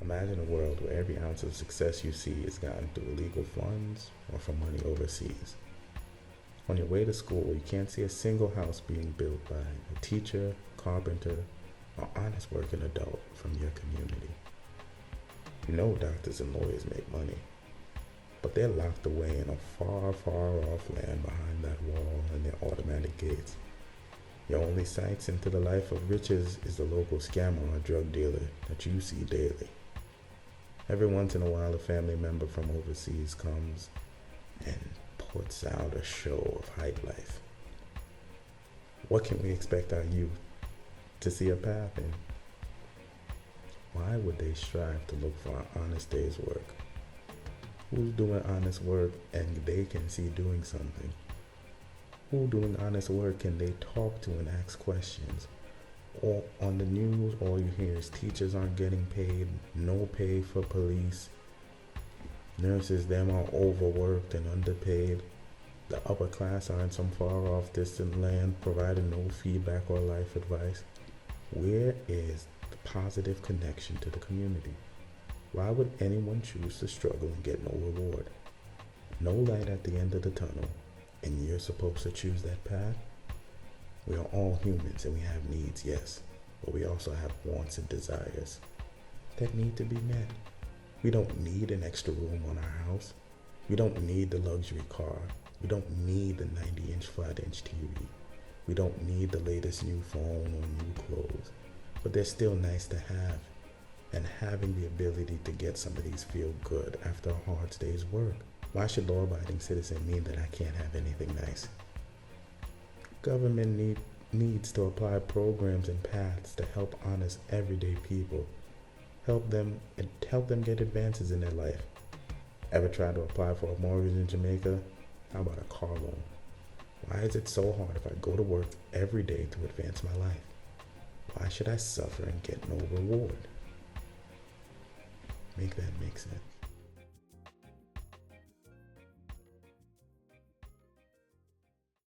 Imagine a world where every ounce of success you see is gotten through illegal funds or from money overseas. On your way to school, you can't see a single house being built by a teacher, carpenter, or honest working adult from your community. You know doctors and lawyers make money, but they're locked away in a far, far off land behind that wall and their automatic gates. Your only sights into the life of riches is the local scammer or drug dealer that you see daily. Every once in a while, a family member from overseas comes and puts out a show of hype life. What can we expect our youth to see a path in? Why would they strive to look for an honest day's work? Who's doing honest work and they can see doing something? Who doing honest work can they talk to and ask questions? Or on the news, all you hear is teachers aren't getting paid, no pay for police, nurses, them are overworked and underpaid. The upper class are in some far off distant land providing no feedback or life advice. Where is the positive connection to the community? Why would anyone choose to struggle and get no reward? No light at the end of the tunnel, and you're supposed to choose that path? We are all humans and we have needs, yes, but we also have wants and desires that need to be met. We don't need an extra room on our house. We don't need the luxury car. We don't need the 90-inch flat-inch TV. We don't need the latest new phone or new clothes, but they're still nice to have. And having the ability to get some of these feel good after a hard day's work. Why should law-abiding citizen mean that I can't have anything nice? Government needs to apply programs and paths to help honest everyday people. Help them get advances in their life. Ever try to apply for a mortgage in Jamaica? How about a car loan? Why is it so hard if I go to work every day to advance my life? Why should I suffer and get no reward? Make that make sense.